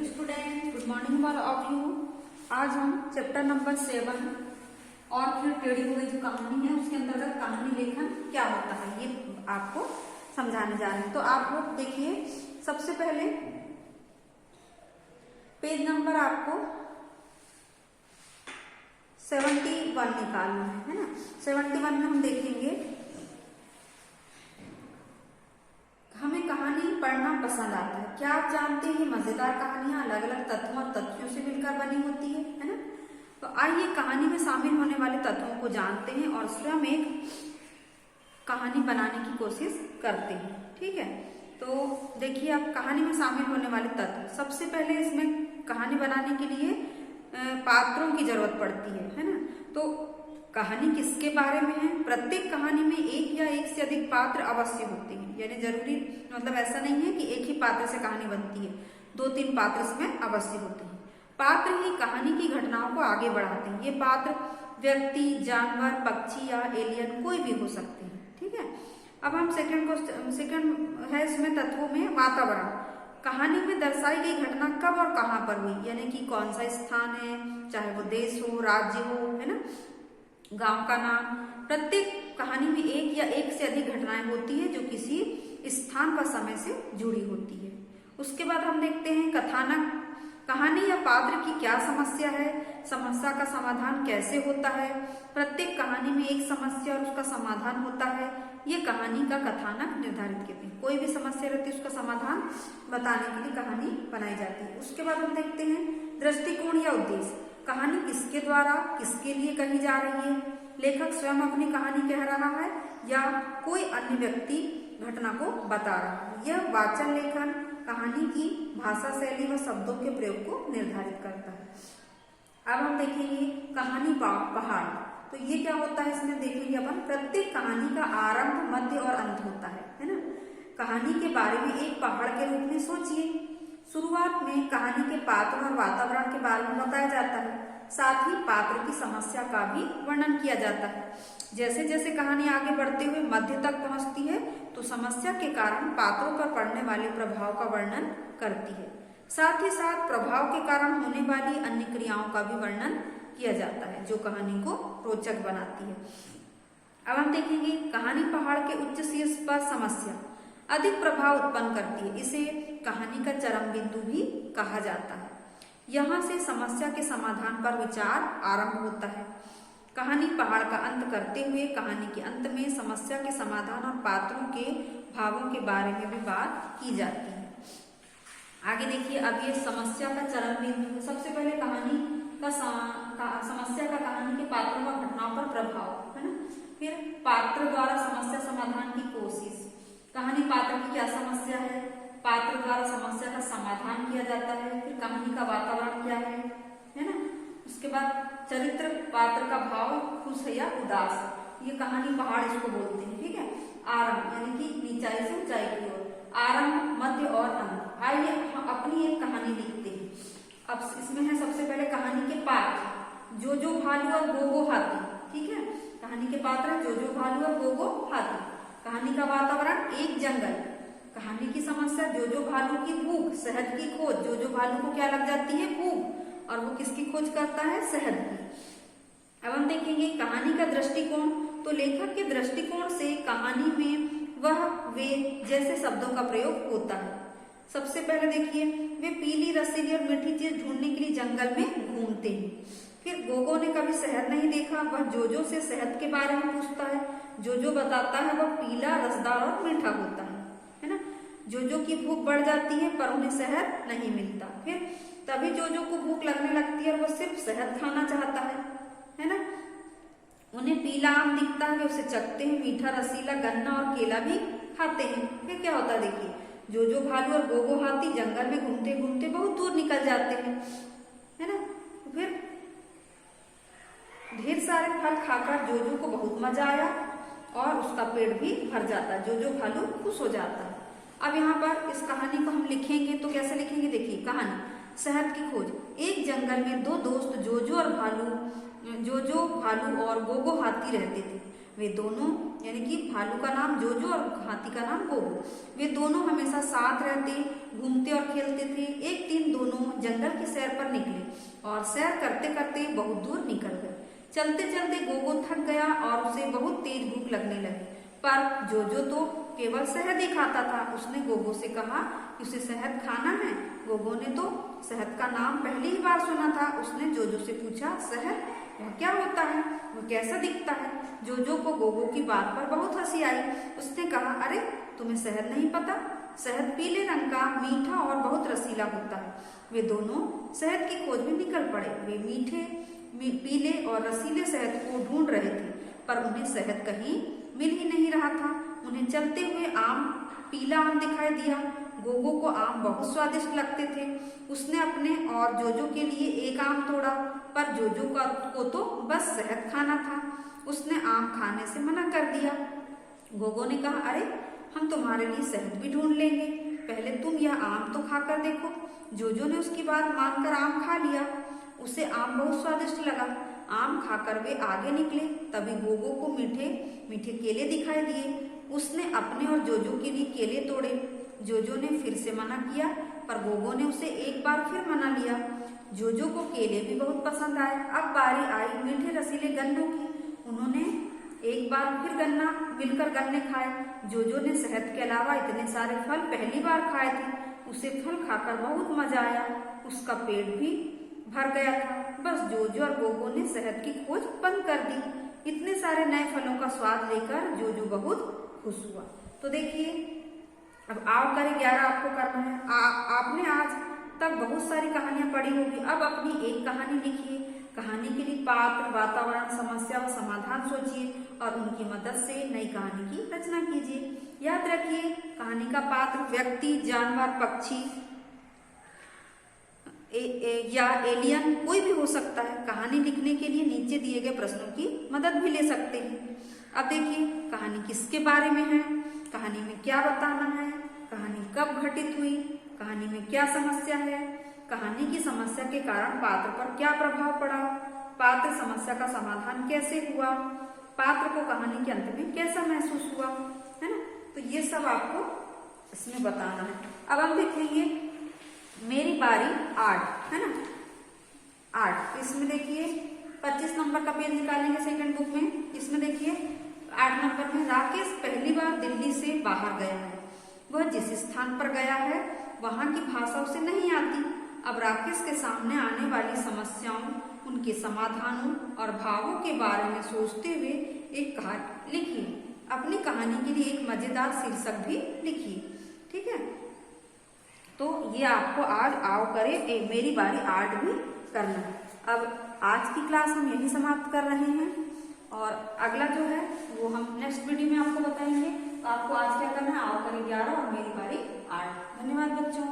Hello student, good morning all of you. आज हम chapter number 7 और फिर टेढ़ी हुई जो कहानी है उसके अंतर्गत कहानी लेखन क्या होता है ये आपको समझाने जा रहे हैं। तो आप लोग देखिए, सबसे पहले पेज नंबर आपको 71 निकालना है ना। 71 में हम देखेंगे, हमें कहानी पढ़ना पसंद आता है। क्या आप जानते हैं मजेदार कहानियां अलग अलग तत्वों और तथ्यों से मिलकर बनी होती है ना। तो आइए कहानी में शामिल होने वाले तत्वों को जानते हैं और स्वयं एक कहानी बनाने की कोशिश करते हैं। ठीक है, तो देखिए आप कहानी में शामिल होने वाले तत्व। सबसे पहले इसमें कहानी बनाने के लिए पात्रों की जरूरत पड़ती है ना। तो कहानी किसके बारे में है? प्रत्येक कहानी में एक या एक से अधिक पात्र अवश्य होते हैं, यानी जरूरी मतलब ऐसा नहीं है कि एक ही पात्र से कहानी बनती है, 2-3 पात्र इसमें अवश्य होते हैं। पात्र ही कहानी की घटनाओं को आगे बढ़ाते हैं। ये पात्र व्यक्ति, जानवर, पक्षी या एलियन कोई भी हो सकते हैं। ठीक है, अब हम सेकंड है इसमें तत्वों में वातावरण। कहानी में दर्शाई गई घटना कब और कहाँ पर हुई, यानी कि कौन सा स्थान है, चाहे वो देश हो, राज्य हो, है ना, गांव का नाम। प्रत्येक कहानी में एक या एक से अधिक घटनाएं होती है जो किसी स्थान व समय से जुड़ी होती है। उसके बाद हम देखते हैं कथानक। कहानी या पात्र की क्या समस्या है, समस्या का समाधान कैसे होता है। प्रत्येक कहानी में एक समस्या और उसका समाधान होता है। ये कहानी का कथानक निर्धारित करते हैं। कोई भी समस्या रहती है उसका समाधान बताने के लिए कहानी बनाई जाती है। उसके बाद हम देखते हैं दृष्टिकोण या उद्देश्य। कहानी किसके द्वारा किसके लिए कही जा रही है, लेखक स्वयं अपनी कहानी कह रहा है या कोई अन्य व्यक्ति घटना को बता रहा है। यह वाचन लेखन कहानी की भाषा शैली व शब्दों के प्रयोग को निर्धारित करता है। अब हम देखेंगे कहानी पहाड़। तो ये क्या होता है, इसमें देखेंगे अपन प्रत्येक कहानी का आरंभ, मध्य और अंत होता है ना। कहानी के बारे में एक पहाड़ के रूप में सोचिए। शुरुआत में कहानी के पात्र और वातावरण के बारे में बताया जाता है, साथ ही पात्र की समस्या का भी वर्णन किया जाता है। जैसे जैसे कहानी आगे बढ़ते हुए मध्य तक पहुंचती है तो समस्या के कारण पात्रों पर पड़ने वाले प्रभाव का वर्णन करती है। साथ ही साथ प्रभाव के कारण होने वाली अन्य क्रियाओं का भी वर्णन किया जाता है जो कहानी को रोचक बनाती है। अब हम देखेंगे कहानी पहाड़ के उच्च शीर्ष पर समस्या अधिक प्रभाव उत्पन्न करती है। इसे कहानी का चरम बिंदु भी कहा जाता है। यहाँ से समस्या के समाधान पर विचार आरंभ होता है। कहानी पहाड़ का अंत करते हुए कहानी के अंत में समस्या के समाधान और पात्रों के भावों के बारे में भी बात की जाती है। आगे देखिए, अब ये समस्या का चरम बिंदु। सबसे पहले कहानी का समस्या का कहानी के पात्रों व घटनाओं पर प्रभाव, है ना। फिर पात्र द्वारा समस्या समाधान की कोशिश। कहानी पात्र की क्या समस्या है, पात्र द्वारा समस्या का समाधान किया जाता है। फिर कहानी का वातावरण क्या है ना। उसके बाद चरित्र, पात्र का भाव, खुश है या उदास। ये कहानी पहाड़ इसको बोलते हैं। ठीक है, आरंभ यानी कि नीचाई से ऊंचाई की ओर, आरंभ, मध्य और अंत। आइए हम अपनी एक कहानी लिखते हैं। अब इसमें है सबसे पहले कहानी के पात्र, जोजो भालू और गोगो हाथी। ठीक है, कहानी के पात्र जोजो भालू और गोगो हाथी। कहानी का वातावरण एक जंगल। कहानी की समस्या जोजो भालू की भूख, शहद की खोज। जोजो भालू को क्या लग जाती है, भूख, और वो किसकी खोज करता है, शहद की। अब हम देखेंगे कहानी का दृष्टिकोण। तो लेखक के दृष्टिकोण से कहानी में वह वे जैसे शब्दों का प्रयोग होता है। सबसे पहले देखिए, वे पीली, रसीली और मीठी चीज ढूंढने के लिए जंगल में घूमते हैं। फिर गोगो ने कभी शहद नहीं देखा, वह जोजो से शहद के बारे में पूछता है। जोजो बताता है वह पीला, रसदार और मीठा होता है ना। जोजो की भूख बढ़ जाती है पर उन्हें शहद नहीं मिलता। फिर तभी जोजो को भूख लगने लगती है और वह सिर्फ शहद खाना चाहता है ना। उन्हें पीला आम दिखता है, वे उसे चखते हैं। मीठा, रसीला गन्ना और केला भी खाते हैं। फिर क्या होता है देखिए, जोजो भालू और गोगो हाथी जंगल में घूमते घूमते बहुत दूर निकल जाते हैं, है ना। फिर ढेर सारे फल खाकर जोजो को बहुत मजा आया और उसका पेट भी भर जाता है। जोजो भालू खुश हो जाता है। अब यहाँ पर इस कहानी को हम लिखेंगे तो कैसे लिखेंगे, देखिए कहानी शहद की खोज। एक जंगल में दो दोस्त जोजो भालू और गोगो हाथी रहते थे। वे दोनों यानी कि भालू का नाम जोजो और हाथी का नाम गोगो, वे दोनों हमेशा साथ रहते, घूमते और खेलते थे। एक दिन दोनों जंगल की सैर पर निकले और सैर करते करते बहुत दूर निकल गए। चलते चलते गोगो थक गया और उसे बहुत तेज भूख लगने लगी, पर जोजो तो केवल शहद ही खाता था। उसने गोगो से कहा कि उसे शहद खाना है। गोगो ने तो शहद का नाम पहली ही बार सुना था। उसने जोजो से पूछा, शहद वह क्या होता है, वह कैसा दिखता है? जोजो को गोगो की बात पर बहुत हंसी आई। उसने कहा, अरे तुम्हें शहद नहीं पता? शहद पीले रंग का, मीठा और बहुत रसीला होता है। वे दोनों शहद की खोज में निकल पड़े। वे मीठे पीले और रसीले शहद को ढूंढ रहे थे, पर उन्हें शहद कहीं मिल ही नहीं रहा था। उन्हें चलते हुए पीला आम दिखाई दिया। गोगो को आम बहुत स्वादिष्ट लगते थे। उसने अपने और जोजो के लिए एक आम तोड़ा, पर जोजो को तो बस शहद खाना था। उसने आम खाने से मना कर दिया। गोगो ने कहा, अरे हम तुम्हारे लिए शहद भी ढूंढ लेंगे, पहले तुम यह आम तो खाकर देखो। जोजो ने उसकी बात मानकर आम खा लिया। उसे आम बहुत स्वादिष्ट लगा। आम खाकर वे आगे निकले। तभी गोगो को मीठे मीठे केले दिखाई दिए। उसने अपने और जोजो के लिए केले तोड़े। जोजो ने फिर से मना किया, पर गोगो ने उसे एक बार फिर मना लिया। जोजो को केले भी बहुत पसंद आए। अब बारी आई मीठे रसीले गन्नों की। उन्होंने एक बार फिर मिलकर गन्ने खाए। जोजो ने शहद के अलावा इतने सारे फल पहली बार खाए थे। उसे फल खाकर बहुत मजा आया। उसका पेट भी भर गया था। बस जोजो और गोगो ने शहद की खोज बंद कर दी। इतने सारे नए फलों का स्वाद लेकर जोजो बहुत खुश हुआ। तो देखिए, अब आओ करें 11 आपको करना है। आपने आज तक बहुत सारी कहानियां पढ़ी होगी। अब अपनी एक कहानी लिखिए। कहानी के लिए पात्र, वातावरण, समस्या और समाधान सोचिए और उनकी मदद से नई कहानी की रचना कीजिए। याद रखिए, कहानी का पात्र व्यक्ति, जानवर, पक्षी या एलियन कोई भी हो सकता है। कहानी लिखने के लिए नीचे दिए गए प्रश्नों की मदद भी ले सकते हैं। अब देखिए, कहानी किसके बारे में है, कहानी में क्या बताना है, कहानी कब घटित हुई, कहानी में क्या समस्या है, कहानी की समस्या के कारण पात्र पर क्या प्रभाव पड़ा, पात्र समस्या का समाधान कैसे हुआ, पात्र को कहानी के अंत में कैसा महसूस हुआ, है ना। तो ये सब आपको इसमें बताना है। अब हम देखेंगे मेरी बारी 8, है ना, 8। इसमें देखिए 25 नंबर का पेज निकालेंगे सेकंड बुक में। इसमें देखिए 8 नंबर में, राकेश पहली बार दिल्ली से बाहर गया है। वह जिस स्थान पर गया है वहां की भाषा उसे नहीं आती। अब राकेश के सामने आने वाली समस्याओं, उनके समाधानों और भावों के बारे में सोचते हुए एक कहानी लिखिए। अपनी कहानी के लिए एक मजेदार शीर्षक भी लिखिए। ठीक है, तो ये आपको आज आओ करे मेरी बारी 8 भी करना है। अब आज की क्लास हम यही समाप्त कर रहे हैं और अगला जो है वो हम नेक्स्ट वीडियो में आपको बताएंगे। तो आपको आज क्या करना है, आओ करे 11 और मेरी बारी 8। धन्यवाद बच्चों।